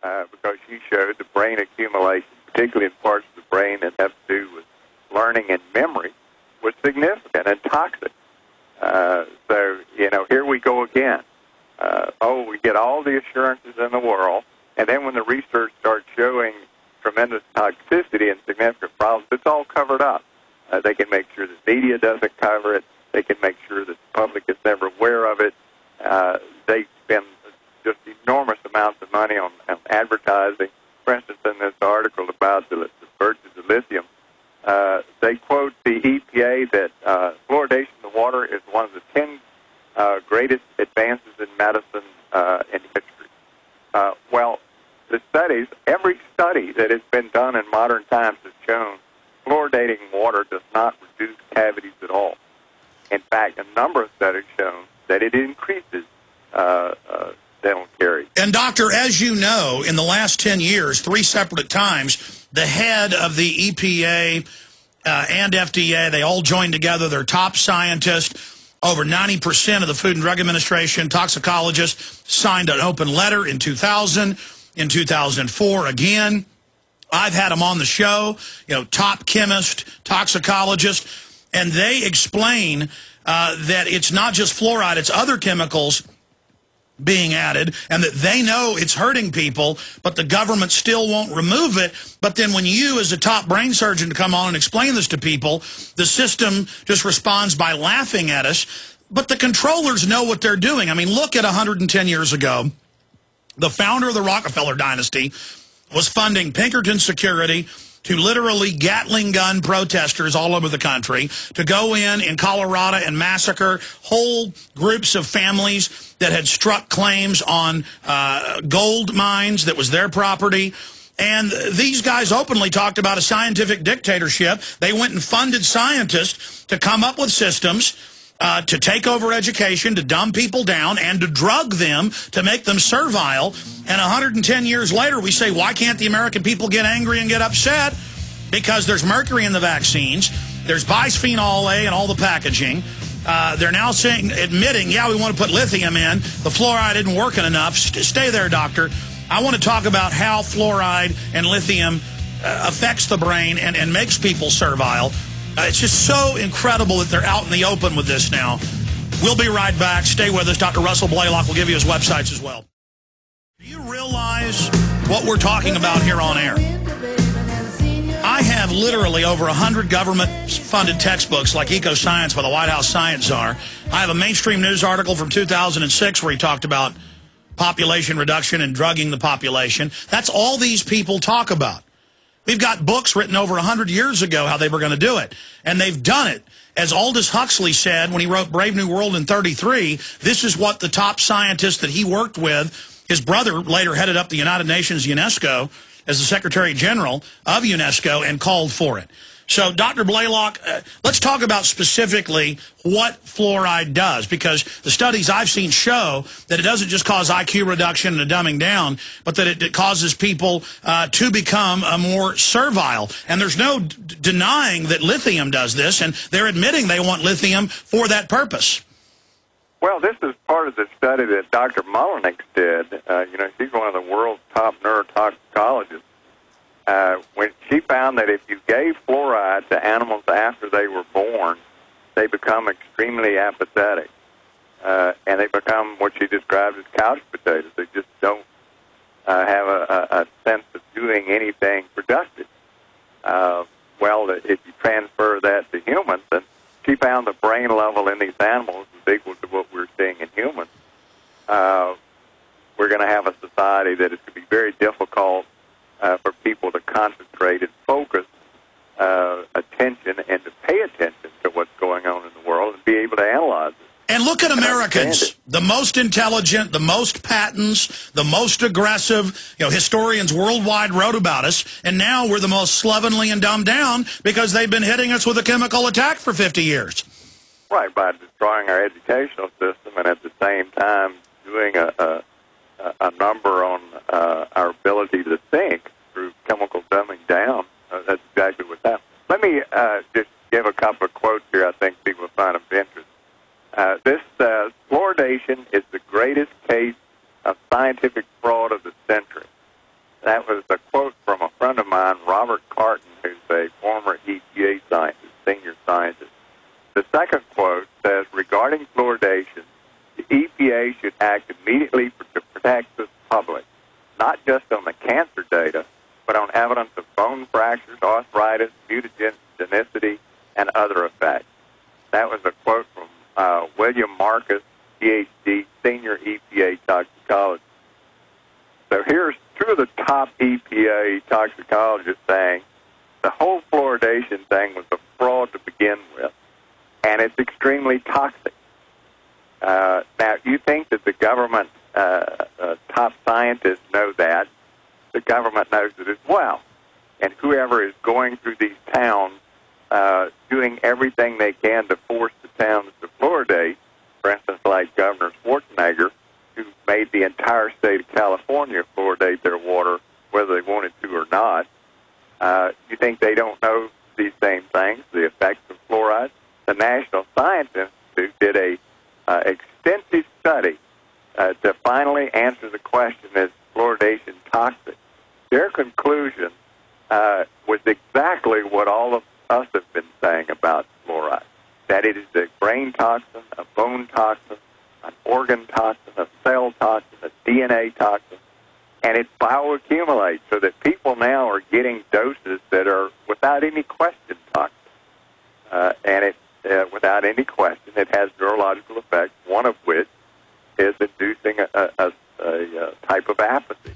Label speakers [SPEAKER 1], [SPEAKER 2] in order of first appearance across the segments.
[SPEAKER 1] because she showed the brain accumulation, particularly in parts of the brain that have to do with learning and memory, was significant and toxic. So, here we go again. We get all the assurances in the world, and then when the research starts showing tremendous toxicity and significant problems, it's all covered up. They can make sure the media doesn't cover it. They can make sure that the public is never aware of it. They spend just enormous amounts of money on advertising. For instance, in this article about the virtues of lithium, they quote the EPA that fluoridation of the water is one of the 10 greatest advances in medicine in history. Well, the studies, every study that has been done in modern times has shown fluoridating water does not reduce cavities at all. In fact, a number of studies shown that it increases dental caries.
[SPEAKER 2] And, Doctor, as you know, in the last 10 years, 3 separate times, the head of the EPA and FDA, they all joined together. Their top scientists, over 90% of the Food and Drug Administration toxicologists, signed an open letter in 2000, in 2004 again. I've had them on the show, top chemist, toxicologist, and they explain that it's not just fluoride, it's other chemicals being added, and that they know it's hurting people, but the government still won't remove it. But then when you, as a top brain surgeon, come on and explain this to people, the system just responds by laughing at us. But the controllers know what they're doing. I mean, look at 110 years ago, the founder of the Rockefeller dynasty was funding Pinkerton Security to literally Gatling gun protesters all over the country to go in Colorado and massacre whole groups of families that had struck claims on gold mines that was their property. And these guys openly talked about a scientific dictatorship. They went and funded scientists to come up with systems to take over education, to dumb people down, and to drug them to make them servile. And 110 years later, we say, why can't the American people get angry and get upset? Because there's mercury in the vaccines. There's bisphenol A in all the packaging. They're now admitting, yeah, we want to put lithium in. The fluoride isn't working enough. Stay there, doctor. I want to talk about how fluoride and lithium affects the brain and makes people servile. It's just so incredible that they're out in the open with this now. We'll be right back. Stay with us. Dr. Russell Blaylock will give you his websites as well. Do you realize what we're talking about here on air? I have literally over 100 government-funded textbooks like Eco Science by the White House Science Czar. I have a mainstream news article from 2006 where he talked about population reduction and drugging the population. That's all these people talk about. We've got books written over 100 years ago how they were going to do it, and they've done it. As Aldous Huxley said when he wrote Brave New World in '33, this is what the top scientists that he worked with, his brother later headed up the United Nations UNESCO as the Secretary General of UNESCO and called for it. So, Dr. Blaylock, let's talk about specifically what fluoride does, because the studies I've seen show that it doesn't just cause IQ reduction and a dumbing down, but that it causes people to become more servile. And there's no denying that lithium does this, and they're admitting they want lithium for that purpose.
[SPEAKER 1] Well, this is part of the study that Dr. Mullenix did. She's one of the world's top neurotoxicologists. When she found that if you gave fluoride to animals after they were born, they become extremely apathetic. And they become what she described as couch potatoes. They just don't have a sense of doing anything productive. If you transfer that to humans, then she found the brain level in these animals is equal to what we're seeing in humans. We're going to have a society that is going to be very difficult for people to concentrate and focus attention and to pay attention to what's going on in the world and be able to analyze it.
[SPEAKER 2] And look at Americans, the most intelligent, the most patents, the most aggressive. Historians worldwide wrote about us, and now we're the most slovenly and dumbed down because they've been hitting us with a chemical attack for 50 years.
[SPEAKER 1] Right, by destroying our educational system and at the same time doing a number on our ability to think through chemical dumbing down. That's exactly what's happening. Let me just give a couple of quotes here I think people will find of interest. This says, fluoridation is the greatest case of scientific fraud of the century. That was a quote from a friend of mine, Robert Carton, who's a former EPA scientist, senior scientist. The second quote says, regarding fluoridation, the EPA should act immediately to protect the public, not just on the cancer data, but on evidence of bone fractures, arthritis, mutagenicity, and other effects. That was a quote from William Marcus, PhD, senior EPA toxicologist. So here's two of the top EPA toxicologists saying the whole fluoridation thing was a fraud to begin with, and it's extremely toxic. Now, you think that the government top scientists know that. The government knows it as well. And whoever is going through these towns doing everything they can to force the towns to fluoridate, for instance, like Governor Schwarzenegger, who made the entire state of California fluoridate their water, whether they wanted to or not. You think they don't know these same things, the effects of fluoride? The National Science Institute did a extensive study to finally answer the question, is fluoridation toxic? Their conclusion was exactly what all of us have been saying about fluoride, that it is a brain toxin, a bone toxin, an organ toxin, a cell toxin, a DNA toxin, and it bioaccumulates so that people now are getting doses that are without any question toxic. And without any question, it has neurological effects, one of which is inducing a type of apathy.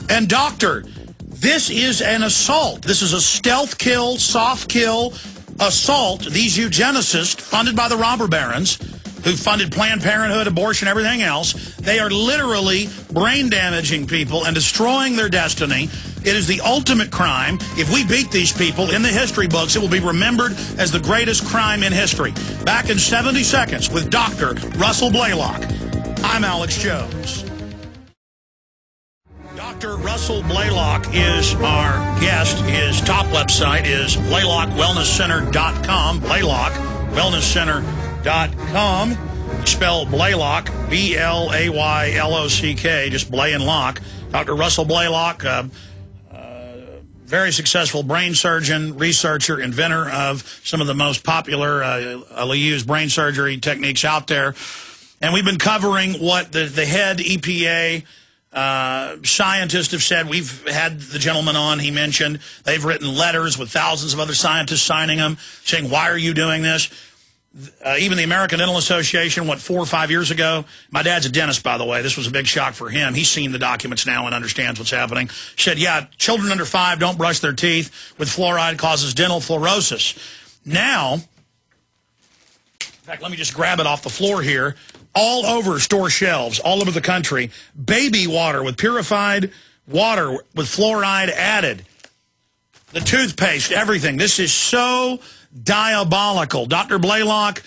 [SPEAKER 2] And doctor, this is an assault. This is a stealth kill, soft kill assault. These eugenicists, funded by the robber barons, who funded Planned Parenthood, abortion, everything else, they are literally brain damaging people and destroying their destiny. It is the ultimate crime. If we beat these people in the history books, it will be remembered as the greatest crime in history. Back in 70 seconds with Dr. Russell Blaylock. I'm Alex Jones. Dr. Russell Blaylock is our guest. His top website is BlaylockWellnessCenter.com. BlaylockWellnessCenter.com. You spell Blaylock, B-L-A-Y-L-O-C-K, just Blay and Lock. Dr. Russell Blaylock, very successful brain surgeon, researcher, inventor of some of the most popular used brain surgery techniques out there. And we've been covering what the head EPA scientists have said. We've had the gentleman on, he mentioned. They've written letters with thousands of other scientists signing them, saying, why are you doing this? Even the American Dental Association, 4 or 5 years ago, my dad's a dentist, by the way. This was a big shock for him. He's seen the documents now and understands what's happening. Said, yeah, children under 5 don't brush their teeth with fluoride, causes dental fluorosis. Now, in fact, let me just grab it off the floor here. All over store shelves, all over the country, baby water with purified water with fluoride added. The toothpaste, everything. This is so diabolical. Dr. Blaylock,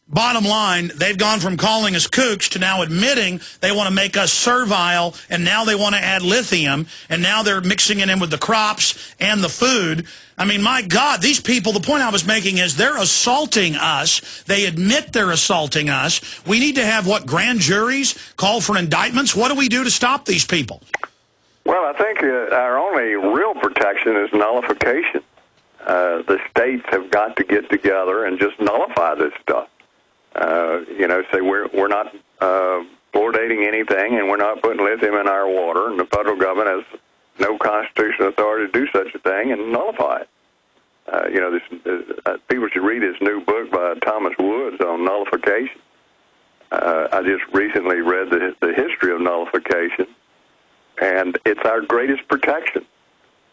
[SPEAKER 2] bottom line, they've gone from calling us kooks to now admitting they want to make us servile, and now they want to add lithium, and now they're mixing it in with the crops and the food. I mean, my God, these people, the point I was making is they're assaulting us. They admit they're assaulting us. We need to have, grand juries call for indictments? What do we do to stop these people?
[SPEAKER 1] Well, I think our only real protection is nullification. The states have got to get together and just nullify this stuff. Say we're not fluoridating anything, and we're not putting lithium in our water, and the federal government has no constitutional authority to do such a thing, and nullify it. People should read his new book by Thomas Woods on nullification. I just recently read the history of nullification, and it's our greatest protection.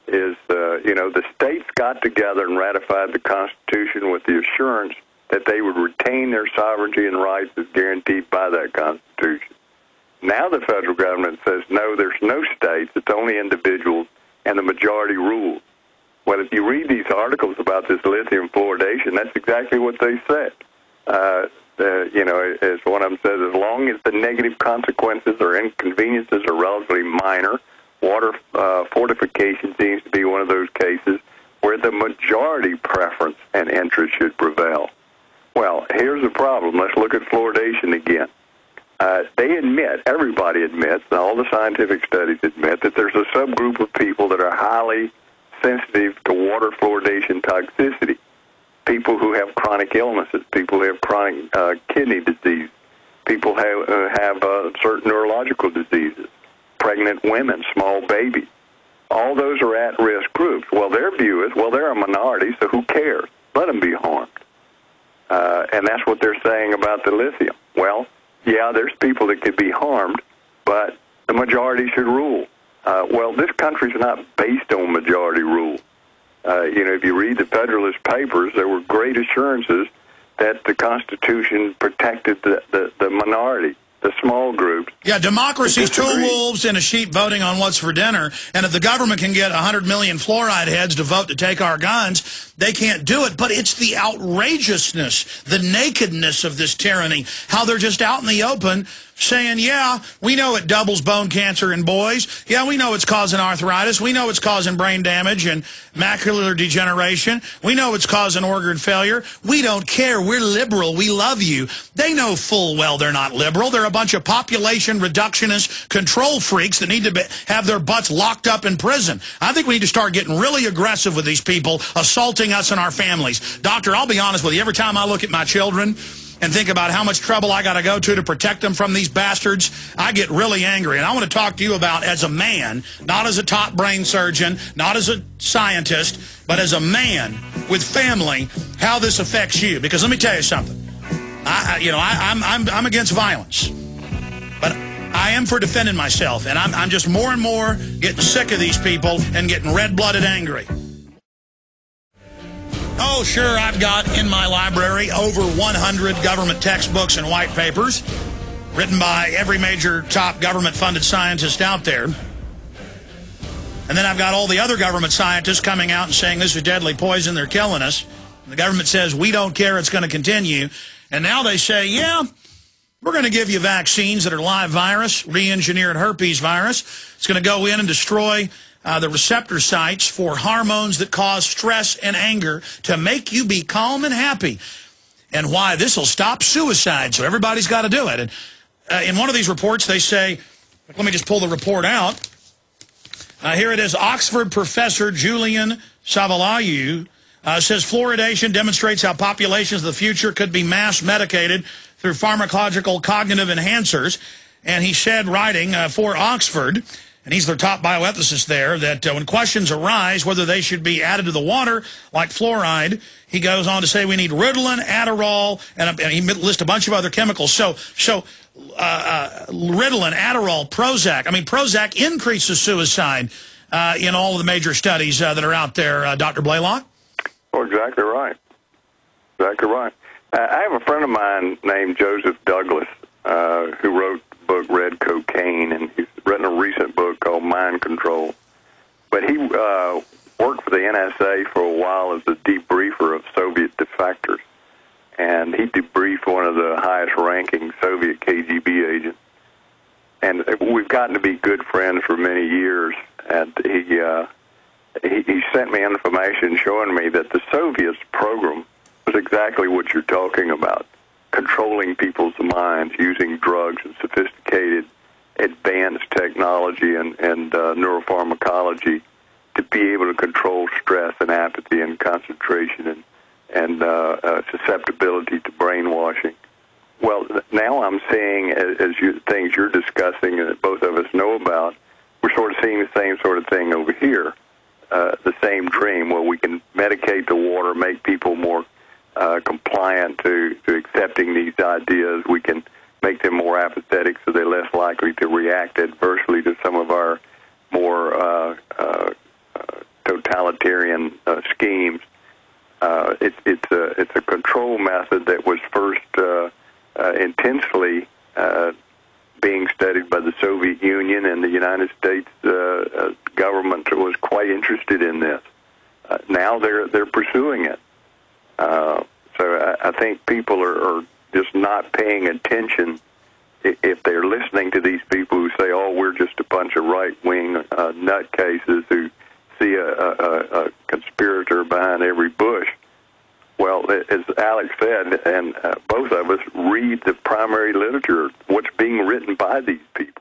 [SPEAKER 1] The states got together and ratified the Constitution with the assurance that they would retain their sovereignty and rights as guaranteed by that Constitution. Now the federal government says, no, there's no states, it's only individuals, and the majority rules. Well, if you read these articles about this lithium fluoridation, that's exactly what they said. As one of them says, as long as the negative consequences or inconveniences are relatively minor, water fortification seems to be one of those cases where the majority preference and interest should prevail. Well, here's the problem. Let's look at fluoridation again. they admit, everybody admits, and all the scientific studies admit, that there's a subgroup of people that are highly sensitive to water fluoridation toxicity. People who have chronic illnesses, people who have chronic kidney disease, people who have certain neurological diseases, pregnant women, small babies. All those are at-risk groups. Well, their view is, well, they're a minority, so who cares? Let them be harmed. And that's what they're saying about the lithium. Well, yeah, there's people that could be harmed, but the majority should rule. Well, this country's not based on majority rule. If you read the Federalist Papers, there were great assurances that the Constitution protected the minority, the small groups.
[SPEAKER 2] Yeah, democracy's two wolves in a sheep voting on what's for dinner, and if the government can get 100 million fluoride heads to vote to take our guns, they can't do it. But it's the outrageousness, the nakedness of this tyranny, how they're just out in the open saying, yeah, we know it doubles bone cancer in boys. Yeah, we know it's causing arthritis. We know it's causing brain damage and macular degeneration. We know it's causing organ failure. We don't care. We're liberal. We love you. They know full well they're not liberal. They're a bunch of population reductionist control freaks that need to have their butts locked up in prison. I think we need to start getting really aggressive with these people assaulting us and our families. Doctor, I'll be honest with you. Every time I look at my children and think about how much trouble I got to go to protect them from these bastards, I get really angry. And I want to talk to you about, as a man, not as a top brain surgeon, not as a scientist, but as a man with family, how this affects you. Because let me tell you something. I'm against violence, but I am for defending myself. And I'm just more and more getting sick of these people and getting red-blooded angry. Oh, sure, I've got in my library over 100 government textbooks and white papers written by every major top government-funded scientist out there. And then I've got all the other government scientists coming out and saying this is deadly poison, they're killing us. And the government says, we don't care, it's going to continue. And now they say, yeah, we're going to give you vaccines that are live virus, re-engineered herpes virus. It's going to go in and destroy the receptor sites for hormones that cause stress and anger to make you be calm and happy. And why this will stop suicide, so everybody's got to do it. And in one of these reports, they say, let me just pull the report out. Here it is. Oxford professor Julian Savalayu says fluoridation demonstrates how populations of the future could be mass medicated through pharmacological cognitive enhancers. And he said, writing for Oxford, and he's their top bioethicist there, that when questions arise whether they should be added to the water, like fluoride, he goes on to say we need Ritalin, Adderall, and he lists a bunch of other chemicals. So Ritalin, Adderall, Prozac. I mean, Prozac increases suicide in all of the major studies that are out there, Dr. Blaylock.
[SPEAKER 1] Oh, exactly right. Exactly right. I have a friend of mine named Joseph Douglas who wrote the book Red Cocaine, and he's written a recent book called Mind Control. But he worked for the NSA for a while as a debriefer of Soviet defectors. And he debriefed one of the highest-ranking Soviet KGB agents. And we've gotten to be good friends for many years. And he sent me information showing me that the Soviets' program was exactly what you're talking about, controlling people's minds using drugs and sophisticated advanced technology and neuropharmacology to be able to control stress and apathy and concentration and susceptibility to brainwashing. Well, now I'm seeing, things you're discussing and that both of us know about, we're sort of seeing the same sort of thing over here, the same dream where we can medicate the water, make people more compliant to accepting these ideas. We can make them more apathetic so they're less likely to react adversely to some of our more totalitarian schemes. It's a control method that was first intensely being studied by the Soviet Union, and the United States government was quite interested in this. Now they're pursuing it. So I think people are just not paying attention if they're listening to these people who say, oh, we're just a bunch of right-wing nutcases who see a conspirator behind every bush. Well,
[SPEAKER 3] as Alex said, and both of us read the primary literature, what's being written by these people.